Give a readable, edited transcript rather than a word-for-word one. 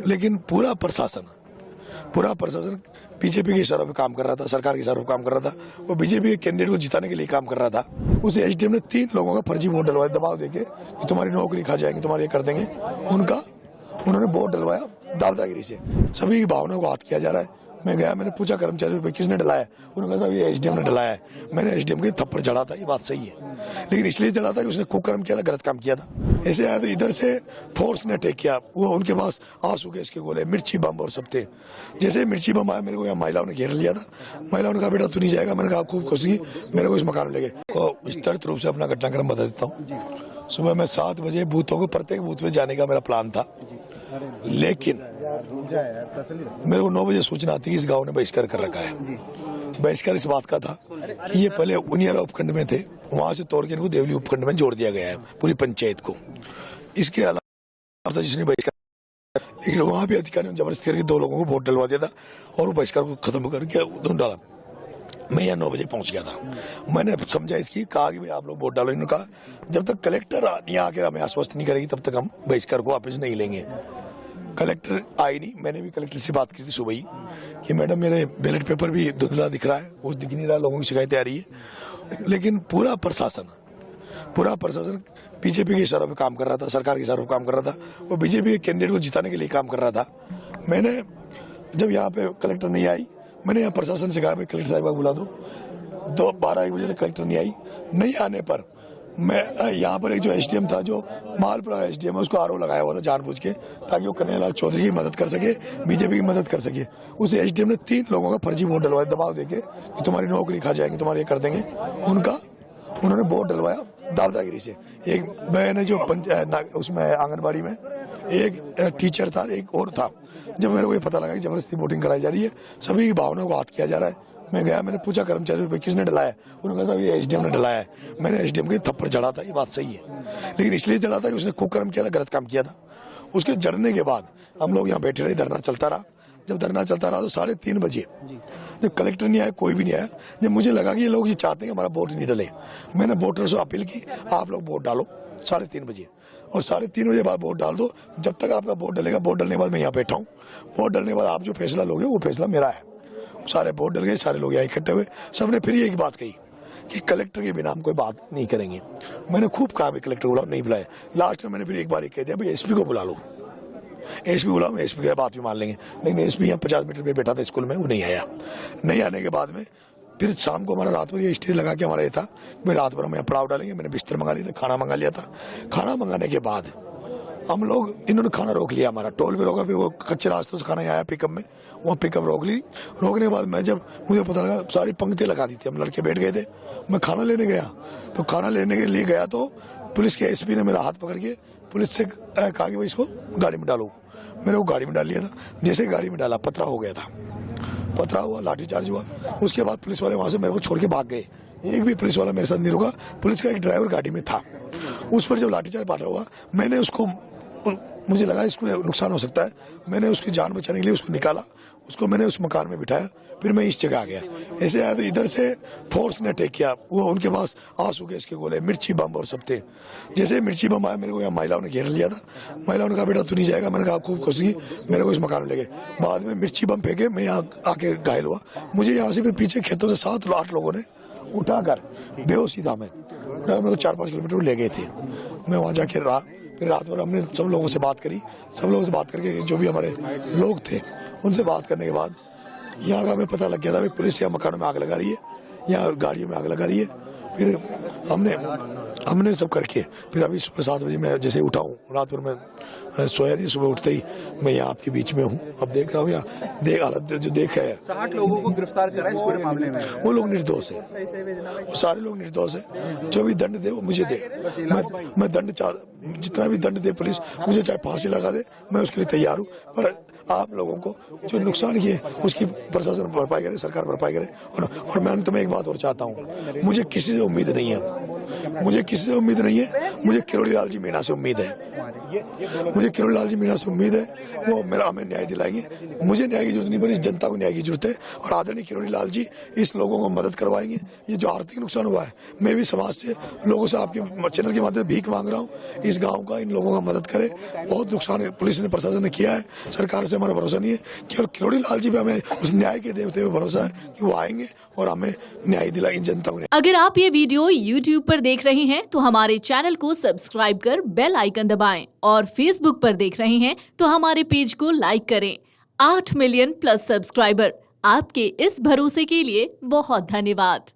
लेकिन पूरा प्रशासन बीजेपी के इशारों पे काम कर रहा था, सरकार के इशारों पे काम कर रहा था। वो बीजेपी के कैंडिडेट को जिताने के लिए काम कर रहा था। उस एसडीएम ने 3 लोगों का फर्जी वोट डलवाया, दबाव देके कि तुम्हारी नौकरी खा जाएंगे, तुम्हारे ये कर देंगे। उन्होंने वोट डलवाया दादागिरी से। सभी की भावनाओं को हाथ किया जा रहा है। मैं गया, मैंने पूछा कर्मचारी से किसने डलाया, उन्होंने कहा ये एसडीएम ने डलाया है। मैंने एसडीएम के थप्पड़ जड़ा था, ये बात सही है, लेकिन इसलिए जड़ा था कि उसने कुकर्म किया था, गलत काम किया था। ऐसे आया तो इधर से फोर्स ने अटैक किया। वो उनके पास आंसू गैस के गोले, मिर्ची बम और सब थे। जैसे मिर्ची बम आया, मेरे को यहाँ महिलाओं ने घेर लिया था। महिलाओं ने कहा बेटा तू नहीं जाएगा। मैंने कहा खूब खुशी, मेरे को इस मकान में ले गए। तो विस्तृत रूप से अपना घटनाक्रम बता देता हूँ। सुबह मैं 7 बजे बूथों को, प्रत्येक बूथ में जाने का मेरा प्लान था, लेकिन मेरे को 9 बजे सूचना आती कि इस गांव ने बहिष्कार कर रखा है। बहिष्कार इस बात का था कि ये पहले उनियारा उपखंड में थे, वहां से तोड़ के इनको देवली उपखंड में जोड़ दिया गया है, पूरी पंचायत को। इसके अलावा जिसने बहिष्कार, लेकिन वहां भी अधिकारियों ने जबरदस्ती करके 2 लोगों को वोट डलवा दिया था और वो बहिष्कार को खत्म करके उन्होंने डाला। मैं यहाँ 9 बजे पहुंच गया था। मैंने समझा इसकी, कहा कि भाई आप लोग वोट डालो। इन्होंने कहा जब तक कलेक्टर यहाँ आकर हमें आश्वस्त नहीं करेगी तब तक हम बहिष्कार को वापस नहीं लेंगे। कलेक्टर आई नहीं। मैंने भी कलेक्टर से बात की थी सुबह ही कि मैडम मेरे बैलेट पेपर भी धुंधला दिख रहा है, वो दिख नहीं रहा, लोगों की शिकायतें आ रही है। लेकिन पूरा प्रशासन बीजेपी के इशारों पे काम कर रहा था, सरकार के इशारों पे काम कर रहा था। वो बीजेपी के कैंडिडेट को जिताने के लिए काम कर रहा था। मैंने जब यहाँ पे कलेक्टर नहीं आई, मैंने यहाँ प्रशासन से कहा भाई कलेक्टर साहब बुला दो। 12-1 बजे तक कलेक्टर नहीं आई। नहीं आने पर मैं यहाँ पर एक जो एसडीएम था, जो मालपुरा एसडीएम है, उसको आरोप लगाया हुआ था जानबूझ के, ताकि वो कन्हैयालाल चौधरी की मदद कर सके, बीजेपी की मदद कर सके। उस एसडीएम ने 3 लोगों का फर्जी वोट डलवाया, दबाव देके कि तुम्हारी नौकरी खा जाएंगे, तुम्हारे ये कर देंगे। उन्होंने वोट डलवाया दादागिरी से। एक बहन है जो उसमें आंगनबाड़ी में एक टीचर था, एक और था। जब मेरे को ये पता लगा कि जबरदस्ती वोटिंग कराई जा रही है, सभी की भावनाओं को हाथ किया जा रहा है। मैं गया, मैंने पूछा कर्मचारी से किसने डलाया, उन्होंने कहा ये एसडीएम ने डलाया है। मैंने एसडीएम के थप्पड़ जड़ा था, ये बात सही है, लेकिन इसलिए जड़ा था कि उसने कुकर्म किया था, गलत काम किया था। उसके जड़ने के बाद हम लोग यहाँ बैठे रहे, धरना चलता रहा। जब धरना चलता रहा तो 3:30 बजे जब कलेक्टर नहीं आया, कोई भी नहीं आया, जब मुझे लगा कि ये लोग ये चाहते हैं कि हमारा वोट नहीं डले, मैंने वोटर से अपील की आप लोग वोट डालो 3:30 बजे, और 3:30 बजे बाद वोट डाल दो। जब तक आपका वोट डलेगा, वोट डलने के बाद मैं यहाँ बैठा हूँ। वोट डलने के बाद आप जो फैसला लोगे वो फैसला मेरा है। सारे वोट डल गए, सारे लोग यहाँ इकट्ठे हुए। सबने फिर एक बात कही कि कलेक्टर के बिना हम कोई बात नहीं करेंगे। मैंने खूब कहा कलेक्टर बुलाओ, नहीं बुलाया। लास्ट में मैंने फिर एक बार कह दिया भाई एसपी को बुला लो, एसपी बुलाओ, एसपी की बात भी मान लेंगे। लेकिन एसपी यहाँ 50 मीटर पे बैठा था स्कूल में, वो नहीं आया। नहीं आने के बाद में फिर शाम को हमारा रात भर ये स्टेज लगा के हमारा ये था भाई रात भर हम यहाँ पड़ाव डालेंगे। मैंने बिस्तर मंगा लिया था, खाना मंगा लिया था। खाना मंगाने के बाद हम लोग, इन्होंने खाना रोक लिया, हमारा टोल भी रोका। फिर वो कच्चे रास्तों से खाना आया पिकअप में, वो पिकअप रोक ली। रोकने के बाद मैं जब मुझे पता लगा, सारी पंक्ति लगा दी थी, हम लड़के बैठ गए थे। मैं खाना लेने गया, तो खाना लेने के लिए गया तो पुलिस के एसपी ने मेरा हाथ पकड़ के पुलिस से कहा कि भाई इसको गाड़ी में डालो। मेरे को गाड़ी में डाल लिया था। जैसे गाड़ी में डाला, पथरा हो गया था, पथरा हुआ, लाठीचार्ज हुआ। उसके बाद पुलिस वाले वहां से मेरे को छोड़ के भाग गए। एक भी पुलिस वाला मेरे साथ नहीं रुका। पुलिस का एक ड्राइवर गाड़ी में था। उस पर जब लाठीचार्ज पड़ा हुआ, मैंने उसको, मुझे लगा इसको नुकसान हो सकता है, मैंने उसकी जान बचाने के लिए उसको निकाला, उसको मैंने उस मकान में बिठाया। फिर मैं इस जगह आ गया। ऐसे आया तो इधर से फोर्स ने अटैक किया। वो उनके पास आंसू गैस के गोले, मिर्ची बम और सब थे। जैसे मिर्ची बम आया, मेरे को यहाँ महिलाओं ने घेर लिया था। महिलाओं ने कहा बेटा तू नहीं जाएगा। मैंने कहा खूब खुशी, मेरे को इस मकान में ले गए। बाद में मिर्ची बम फेंके, मैं यहाँ आके घायल हुआ। मुझे यहाँ से फिर पीछे खेतों से 7-8 लोगों ने उठाकर बेहोशी था, मैं उठा, मेरे को 4-5 किलोमीटर ले गए थे। मैं वहाँ जाके रहा। फिर रात भर हमने सब लोगों से बात करी। सब लोगों से बात करके जो भी हमारे लोग थे उनसे बात करने के बाद यहाँ का हमें पता लग गया था कि पुलिस यहाँ मकानों में आग लगा रही है, यहाँ गाड़ियों में आग लगा रही है। फिर हमने सब करके फिर अभी सुबह 7 बजे मैं जैसे उठा हूँ, रात भर मैं सोया नहीं, सुबह उठते ही मैं यहाँ आपके बीच में हूँ। अब देख रहा हूँ यहाँ देख हालत जो देखा है। 60 लोगों को गिरफ्तार करा इस पूरे मामले में। वो लोग निर्दोष है, वो सारे लोग निर्दोष है। जो भी दंड दे वो मुझे दे। मैं दंड जितना भी दंड दे पुलिस, मुझे चाहे फांसी लगा दे, मैं उसके लिए तैयार हूँ। पर आम लोगों को जो नुकसान किए उसकी प्रशासन भरपाई करे, सरकार भरपाई करे। और मैं अंत में एक बात और चाहता हूँ, मुझे किसी से उम्मीद नहीं है। मुझे किसी से उम्मीद नहीं है, मुझे किरोड़ी लाल जी मीणा से उम्मीद है। मुझे किरोड़ी लाल जी मीणा से उम्मीद है, वो मेरा हमें न्याय दिलाएंगे। मुझे न्याय की जरूरत नहीं पड़ी, जनता को न्याय की जरूरत है और आदरणीय किरोड़ी लाल जी इस लोगों को मदद करवाएंगे। ये जो आर्थिक नुकसान हुआ है, मैं भी समाज से लोगों से आपके चैनल के माध्यम से भीख मांग रहा हूँ, इस गाँव का इन लोगों का मदद करे। बहुत नुकसान पुलिस ने प्रशासन ने किया है, सरकार से हमारा भरोसा नहीं है। केवल किरोड़ी लाल जी पे हमें उस न्याय के देवते पे भरोसा है कि वो आएंगे और हमें न्याय दिलाएंगे, जनता को। अगर आप ये वीडियो YouTube पर देख रहे हैं तो हमारे चैनल को सब्सक्राइब कर बेल आइकन दबाएं और Facebook पर देख रहे हैं तो हमारे पेज को लाइक करें। 8 मिलियन प्लस सब्सक्राइबर, आपके इस भरोसे के लिए बहुत धन्यवाद।